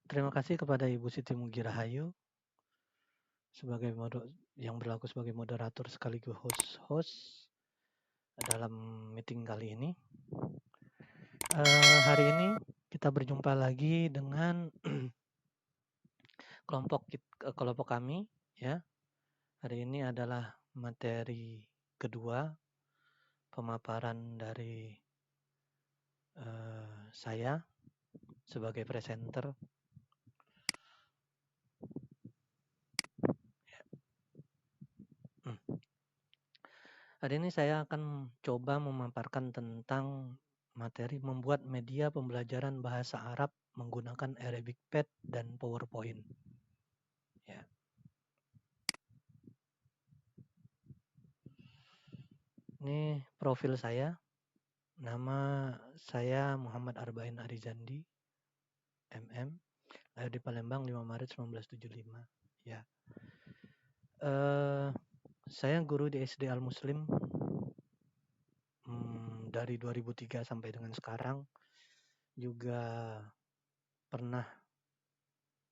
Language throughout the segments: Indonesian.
Terima kasih kepada Ibu Siti Mugi sebagai yang berlaku sebagai moderator sekaligus host dalam meeting kali ini. Hari ini kita berjumpa lagi dengan kelompok kami, ya. Hari ini adalah materi kedua pemaparan dari saya sebagai presenter. Hari ini saya akan coba memaparkan tentang materi membuat media pembelajaran bahasa Arab menggunakan Arabic Pad dan PowerPoint. Ya. Ini profil saya. Nama saya Muhammad Arba'in Arizandi, MM. Lahir di Palembang 5 Maret 1975. Ya. Saya guru di SD Al Muslim dari 2003 sampai dengan sekarang. Juga pernah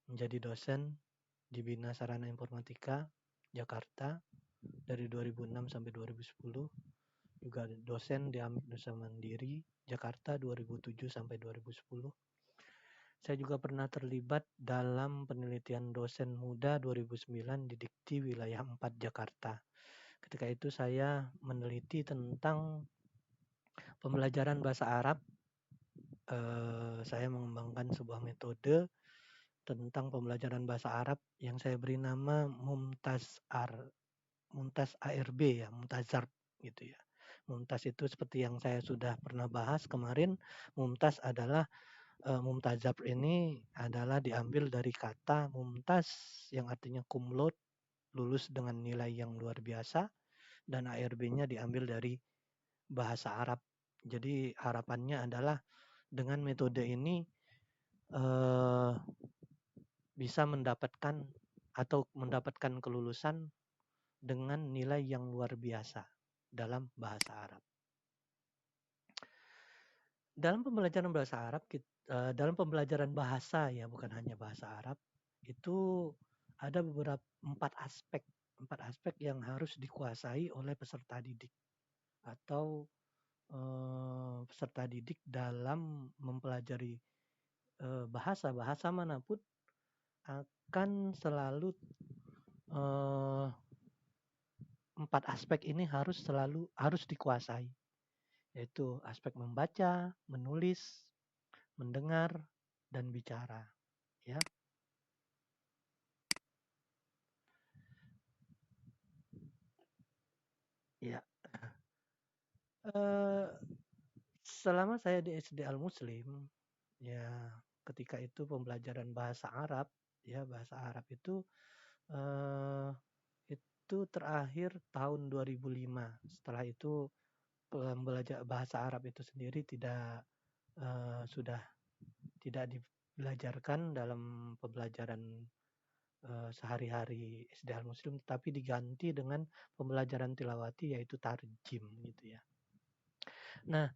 menjadi dosen di Bina Sarana Informatika Jakarta dari 2006 sampai 2010. Juga dosen di Amik Nusa Mandiri Jakarta 2007 sampai 2010. Saya juga pernah terlibat dalam penelitian dosen muda 2009 di Dikti Wilayah 4 Jakarta. Ketika itu saya meneliti tentang pembelajaran bahasa Arab. Saya mengembangkan sebuah metode tentang pembelajaran bahasa Arab yang saya beri nama Mumtaz ARB ya, Mumtazarb gitu ya. Mumtaz itu seperti yang saya sudah pernah bahas kemarin, Mumtaz adalah Mumtazarb ini adalah diambil dari kata mumtaz yang artinya cum laude, lulus dengan nilai yang luar biasa, dan ARB-nya diambil dari bahasa Arab. Jadi harapannya adalah dengan metode ini bisa mendapatkan kelulusan dengan nilai yang luar biasa dalam bahasa Arab. Dalam pembelajaran bahasa Arab, dalam pembelajaran bahasa ya, bukan hanya bahasa Arab, itu ada beberapa 4 aspek yang harus dikuasai oleh peserta didik atau peserta didik dalam mempelajari bahasa manapun akan selalu 4 aspek ini harus dikuasai, yaitu aspek membaca, menulis, mendengar, dan bicara. Ya. Ya. Selama saya di SD Al Muslim, ya ketika itu pembelajaran bahasa Arab, ya bahasa Arab itu terakhir tahun 2005. Setelah itu pembelajaran bahasa Arab itu sendiri sudah tidak dibelajarkan dalam pembelajaran sehari-hari SD Al Muslim, tapi diganti dengan pembelajaran tilawati yaitu tarjim gitu ya. Nah,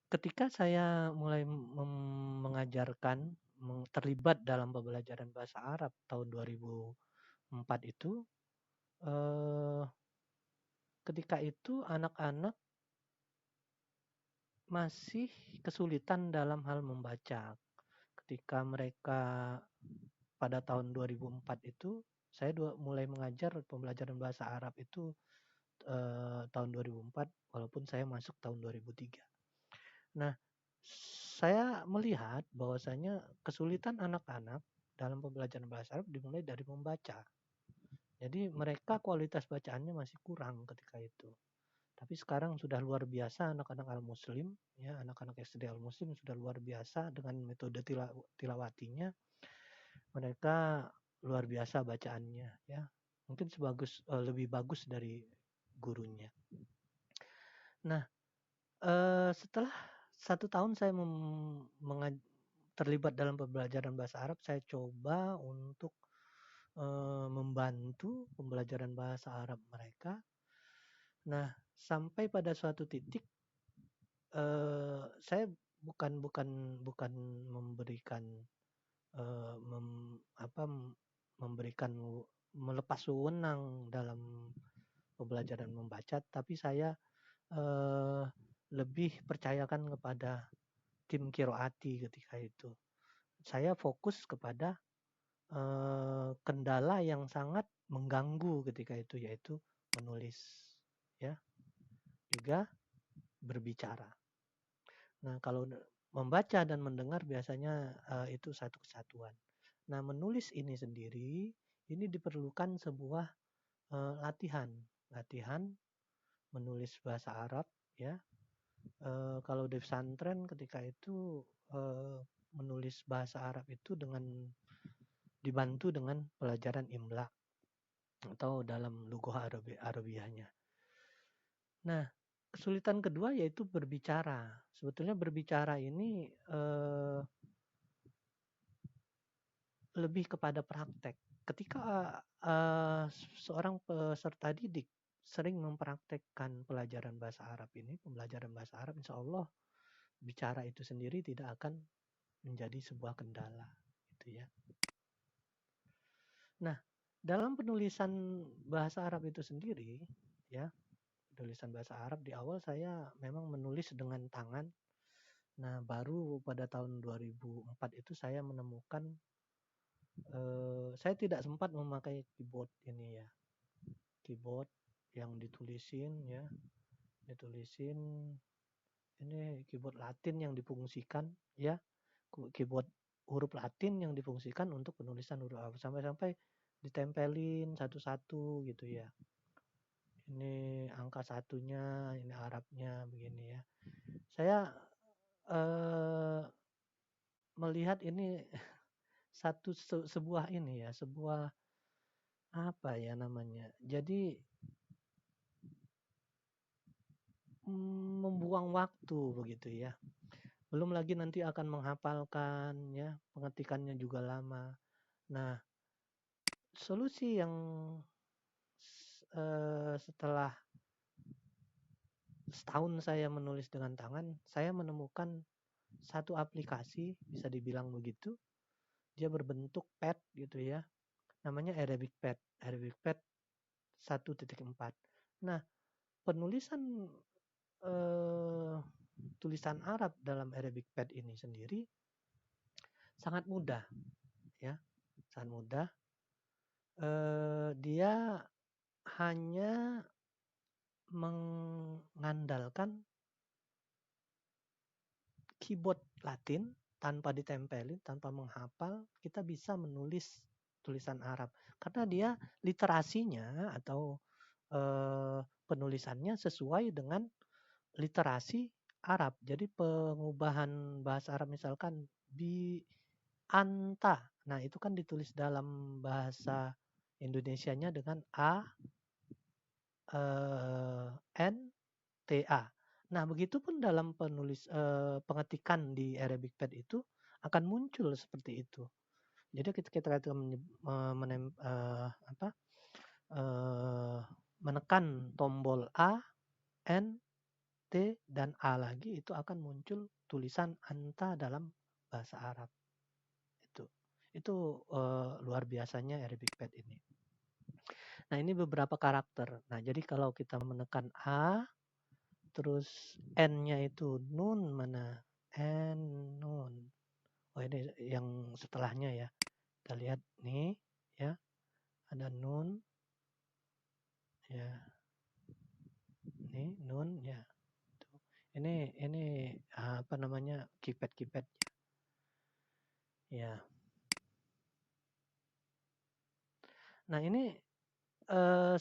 ketika saya mulai mengajarkan, terlibat dalam pembelajaran bahasa Arab tahun 2004 itu, ketika itu anak-anak masih kesulitan dalam hal membaca. Ketika mereka pada tahun 2004 itu, saya mulai mengajar pembelajaran bahasa Arab itu tahun 2004, walaupun saya masuk tahun 2003. Nah, saya melihat bahwasanya kesulitan anak-anak dalam pembelajaran bahasa Arab dimulai dari membaca. Jadi mereka kualitas bacaannya masih kurang ketika itu. Tapi sekarang sudah luar biasa anak-anak Al-Muslim, ya anak-anak SD Al-Muslim sudah luar biasa dengan metode tilawatinya. Mereka luar biasa bacaannya, ya. Mungkin lebih bagus dari gurunya. Nah, setelah 1 tahun saya terlibat dalam pembelajaran bahasa Arab, saya coba untuk membantu pembelajaran bahasa Arab mereka. Nah, sampai pada suatu titik saya bukan memberikan memberikan melepas wewenang dalam pembelajaran membaca, tapi saya lebih percayakan kepada tim Qiroati ketika itu. Saya fokus kepada kendala yang sangat mengganggu ketika itu, yaitu menulis, ya, juga berbicara. Nah, kalau membaca dan mendengar biasanya itu satu kesatuan. Nah, menulis ini sendiri ini diperlukan sebuah latihan menulis bahasa Arab, ya. Kalau di pesantren ketika itu menulis bahasa Arab itu dibantu dengan pelajaran imla atau dalam lughah Arabiyahnya. Nah, kesulitan kedua yaitu berbicara. Sebetulnya berbicara ini lebih kepada praktek. Ketika seorang peserta didik sering mempraktekkan pembelajaran bahasa Arab, insya Allah bicara itu sendiri tidak akan menjadi sebuah kendala, gitu ya. Nah, dalam penulisan bahasa Arab itu sendiri, ya, penulisan bahasa Arab di awal saya memang menulis dengan tangan. Nah, baru pada tahun 2004 itu saya menemukan saya tidak sempat memakai keyboard ini, ya. Keyboard yang ditulisin ini keyboard Latin yang difungsikan, ya. Keyboard huruf Latin yang difungsikan untuk penulisan huruf Arab, sampai-sampai ditempelin satu-satu gitu, ya. Ini angka satunya, ini Arabnya begini, ya. Saya melihat ini sebuah ini, ya, sebuah apa ya namanya. Jadi membuang waktu begitu, ya. Belum lagi nanti akan menghafalkan, ya, pengetikannya juga lama. Nah, solusi yang setelah setahun saya menulis dengan tangan, saya menemukan satu aplikasi, bisa dibilang begitu. Dia berbentuk pad gitu, ya. Namanya Arabic Pad 1.4. Nah, penulisan tulisan Arab dalam Arabic Pad ini sendiri sangat mudah, ya, sangat mudah. Dia hanya mengandalkan keyboard Latin tanpa ditempelin, tanpa menghafal, kita bisa menulis tulisan Arab karena dia literasinya atau penulisannya sesuai dengan literasi Arab. Jadi pengubahan bahasa Arab misalkan bi anta. Nah, itu kan ditulis dalam bahasa Indonesianya dengan N T A. Nah, begitupun dalam pengetikan di Arabic Pad itu akan muncul seperti itu. Jadi kita menekan tombol A, N, T, dan A lagi, itu akan muncul tulisan anta dalam bahasa Arab. Itu luar biasanya Arabic Pad ini. Nah, ini beberapa karakter. Nah, jadi kalau kita menekan A, terus N-nya itu nun, mana? N, nun. Oh, ini yang setelahnya, ya. Kita lihat nih, ya. Ada nun. Ya. Ini nun, ya. Ini apa namanya? Keypad. Ya. Nah, ini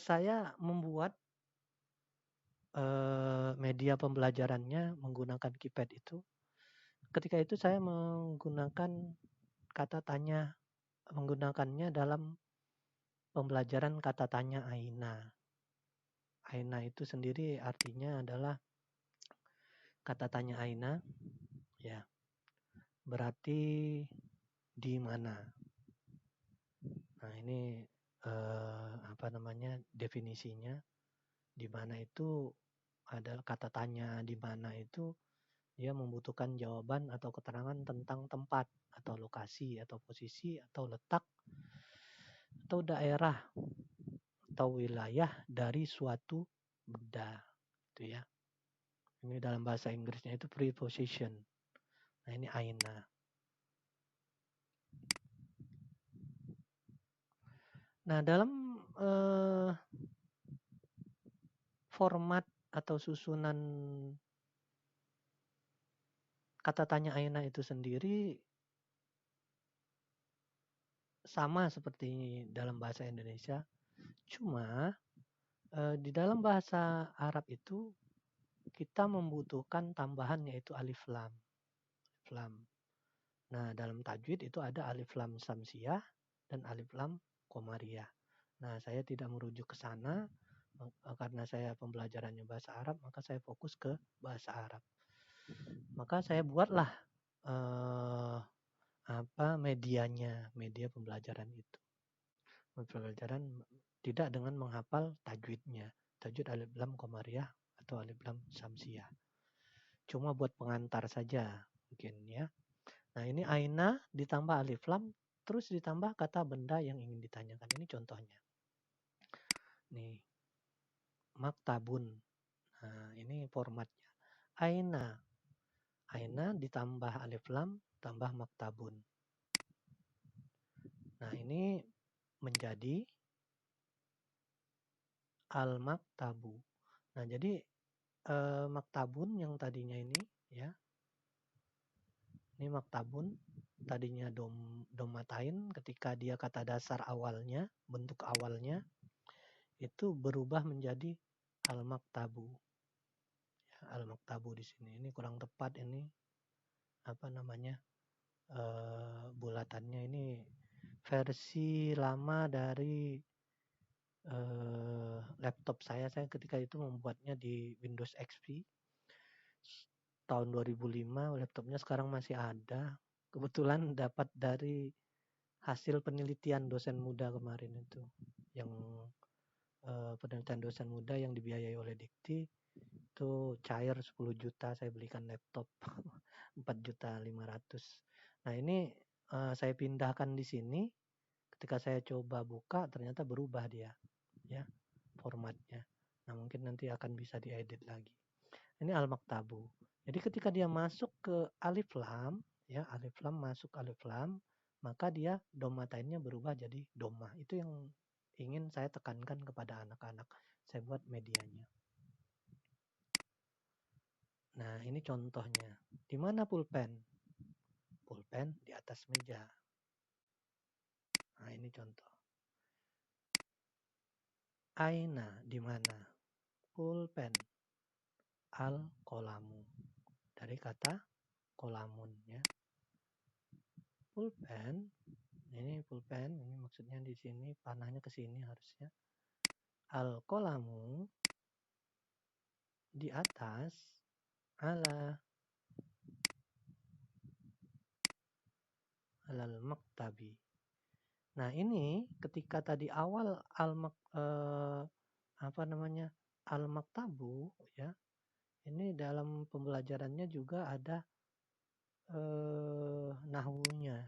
saya membuat media pembelajarannya menggunakan keypad itu. Ketika itu saya menggunakannya dalam pembelajaran kata tanya Aina. Aina itu sendiri artinya adalah kata tanya Aina, ya. Berarti di mana. Nah, ini apa namanya definisinya. Di mana itu adalah kata tanya di mana itu Dia membutuhkan jawaban atau keterangan tentang tempat atau lokasi atau posisi atau letak atau daerah atau wilayah dari suatu benda, gitu ya. Ini dalam bahasa Inggrisnya itu preposition. Nah, ini aina. Nah, dalam format atau susunan kata tanya aina itu sendiri sama seperti dalam bahasa Indonesia. Cuma di dalam bahasa Arab itu kita membutuhkan tambahan yaitu alif lam. Lam. Nah, dalam tajwid itu ada alif lam samsiyah dan alif lam komariah. Nah, saya tidak merujuk ke sana karena saya pembelajarannya bahasa Arab, maka saya fokus ke bahasa Arab. Maka saya buatlah medianya, media pembelajaran itu. Pembelajaran tidak dengan menghafal tajwidnya. Tajwid alif lam komariah atau alif lam samsiyah. Cuma buat pengantar saja mungkin ya. Nah, ini aina ditambah alif lam terus ditambah kata benda yang ingin ditanyakan. Ini contohnya. Nih, maktabun. Nah, ini formatnya. Aina. Aina ditambah alif lam tambah maktabun. Nah, ini menjadi al-maktabu. Nah, jadi maktabun yang tadinya ini ya. Ini maktabun tadinya domatain ketika dia kata dasar awalnya, bentuk awalnya itu berubah menjadi al-maktabu. Ya, al-maktabu di sini. Ini kurang tepat ini apa namanya? Bulatannya ini versi lama dari laptop saya ketika itu membuatnya di Windows XP tahun 2005. Laptopnya sekarang masih ada, kebetulan dapat dari hasil penelitian dosen muda kemarin itu, yang penelitian dosen muda yang dibiayai oleh Dikti itu cair 10 juta saya belikan laptop 4.500.000. Nah, ini saya pindahkan di sini. Ketika saya coba buka ternyata berubah dia ya formatnya. Nah, mungkin nanti akan bisa diedit lagi. Ini al-maktabu. Jadi ketika dia masuk ke alif lam ya, alif lam masuk alif lam, maka dia domatainnya berubah jadi domah. Itu yang ingin saya tekankan kepada anak-anak. Saya buat medianya. Nah, ini contohnya. Di mana pulpen? Pulpen di atas meja. Nah, ini contoh. Aina di mana? Pulpen. Al-qolamu. Dari kata kolamun ya. Pulpen. Ini pulpen, ini maksudnya di sini panahnya ke sini harusnya. Al-qolamu di atas alal maktabi. Nah, ini ketika tadi awal al-maktabu ya. Ini dalam pembelajarannya juga ada nahwunya.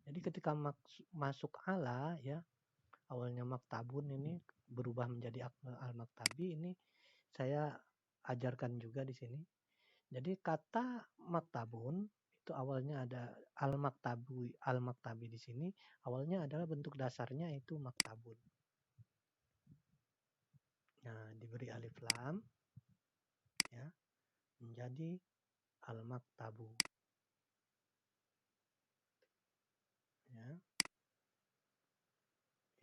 Jadi ketika masuk ala ya, awalnya maktabun ini berubah menjadi al-maktabi, ini saya ajarkan juga di sini. Jadi kata maktabun itu awalnya ada al-maktabi di sini, awalnya adalah bentuk dasarnya itu maktabun. Nah, diberi alif lam ya, menjadi al-maktabu. Ya.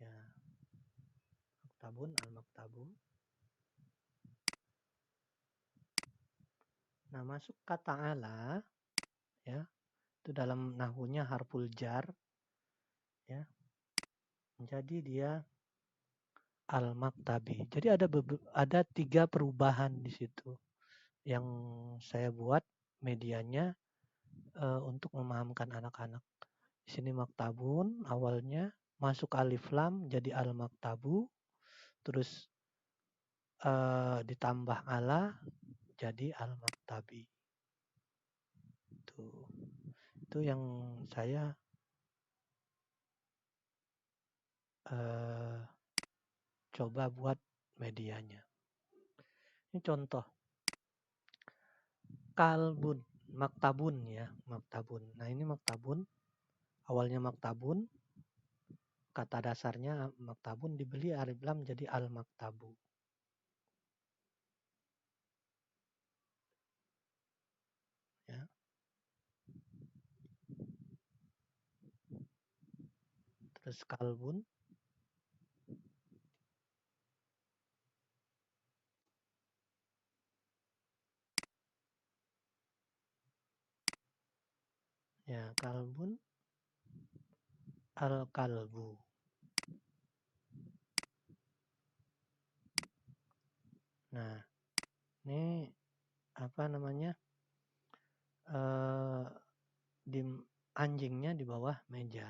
Ya. Maktabun, al-maktabu. Nah, masuk kata ala ya, itu dalam nahwunya harful jar ya. Menjadi dia al-maktabi. Jadi ada 3 perubahan di situ yang saya buat medianya untuk memahamkan anak-anak. Di sini maktabun awalnya masuk alif lam jadi al-maktabu, terus ditambah ala jadi al-maktabi. Itu yang saya coba buat medianya. Ini contoh kalbun, maktabun ya, maktabun. Nah ini maktabun, awalnya maktabun, kata dasarnya maktabun dibeli alif lam jadi al maktabu. Ya. Terus kalbun, ya kalbun, al kalbu. Nah ini apa namanya? Di anjingnya di bawah meja.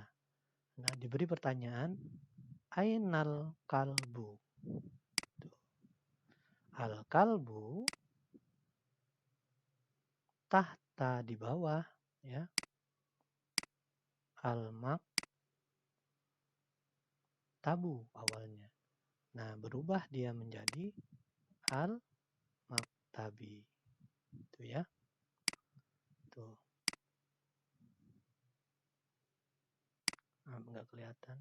Nah diberi pertanyaan, ainal kalbu. Tuh. Al kalbu tahta di bawah ya. Al maktabu awalnya. Nah, berubah dia menjadi al maktabi. Itu ya. Tuh. Enggak kelihatan.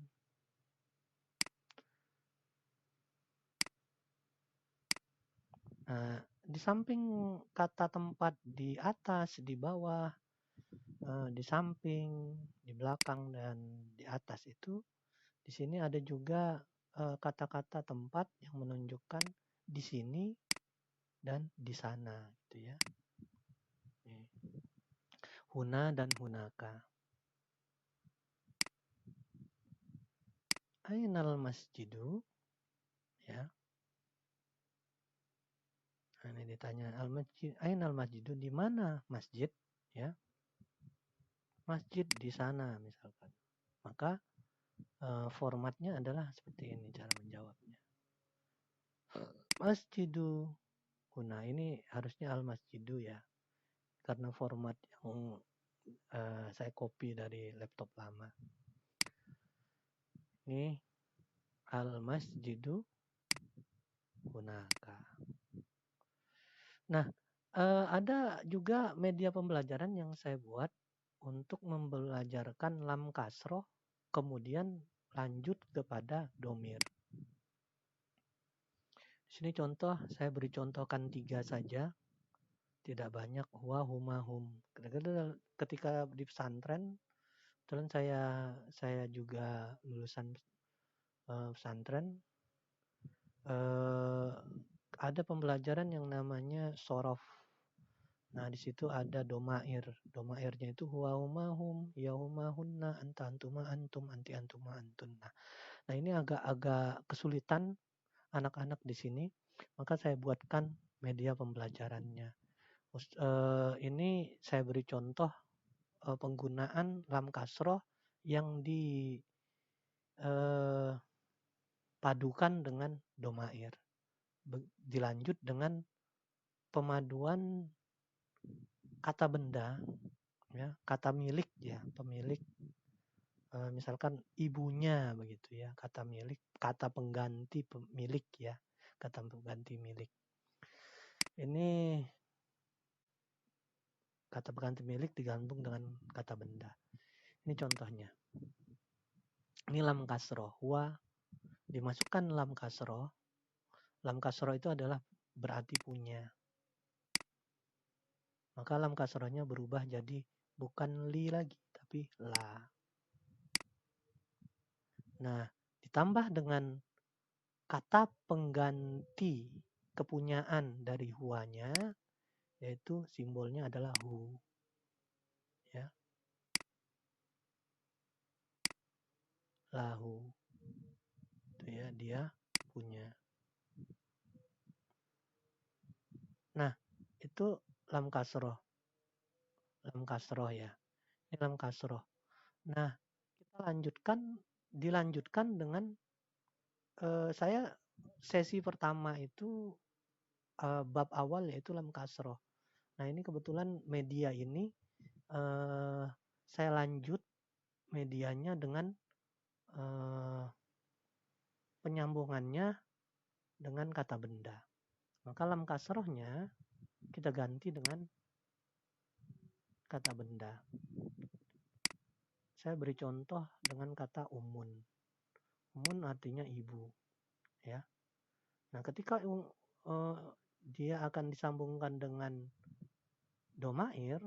Nah, di samping kata tempat di atas, di bawah, di samping, di belakang dan di atas itu, di sini ada juga kata-kata tempat yang menunjukkan di sini dan di sana, gitu ya. Huna dan hunaka. Ainal masjidu, ya. Nah, ini ditanya al-masjid, ainal masjidu, di mana masjid, ya. Masjid di sana misalkan. Maka formatnya adalah seperti ini cara menjawabnya. Masjidu huna, ini harusnya al-masjidu ya. Karena format yang saya copy dari laptop lama. Ini al-masjidu hunaka. Nah, ada juga media pembelajaran yang saya buat untuk membelajarkan lam kasroh, kemudian lanjut kepada domir. Di sini contoh, saya beri contohkan 3 saja, tidak banyak. Huwa, huma, hum. Ketika di pesantren, kebetulan saya juga lulusan pesantren, ada pembelajaran yang namanya sorof. Nah, di situ ada domair. Domairnya itu huwa huma hum, ya huma hunna, anta antuma antum, anti antuma antun. Nah, ini agak kesulitan anak-anak di sini, maka saya buatkan media pembelajarannya. Ini saya beri contoh penggunaan lam kasroh yang dipadukan dengan domair. Dilanjut dengan pemaduan kata benda, ya, kata milik ya, pemilik. Misalkan ibunya begitu ya, kata milik, kata pengganti pemilik ya, kata pengganti milik. Ini kata pengganti milik digabung dengan kata benda. Ini contohnya. Ini lam kasroh. Wa dimasukkan lam kasroh. Lam kasroh itu adalah berarti punya. Maka lam kasrohnya berubah jadi bukan li lagi, tapi la. Nah, ditambah dengan kata pengganti kepunyaan dari huanya, yaitu simbolnya adalah hu. Ya. Lahu. Itu ya, dia punya. Nah, itu lam kasroh. Lam kasroh ya. Ini lam kasroh. Nah, kita dilanjutkan dengan saya sesi pertama itu bab awal yaitu lam kasroh. Nah, ini kebetulan media ini saya lanjut medianya dengan penyambungannya dengan kata benda. Maka lam kasrohnya kita ganti dengan kata benda. Saya beri contoh dengan kata umun. Umun artinya ibu, ya. Nah, ketika dia akan disambungkan dengan domair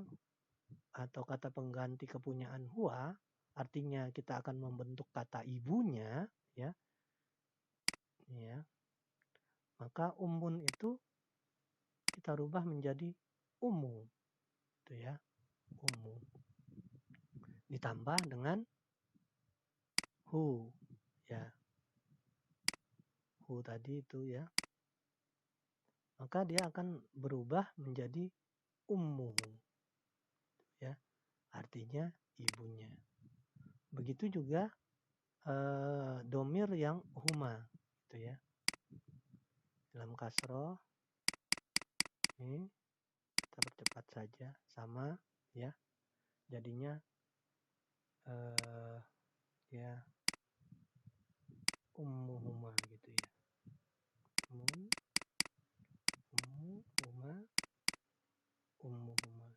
atau kata pengganti kepunyaan huwa, artinya kita akan membentuk kata ibunya, ya. Maka umun itu kita rubah menjadi umu, itu ya, umu. Ditambah dengan hu, ya. Hu tadi itu ya. Maka dia akan berubah menjadi ummu, ya. Artinya ibunya. Begitu juga domir yang huma, gitu ya. Dalam kasroh ini kita percepat saja, sama ya. Jadinya ya ummuhuma gitu ya. Ummu, huma, ummuhuma.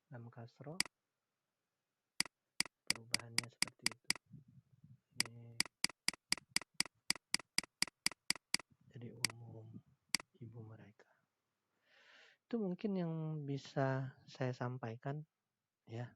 Dalam kasroh perubahannya seperti itu. Jadi umum ibu mereka. Itu mungkin yang bisa saya sampaikan, ya.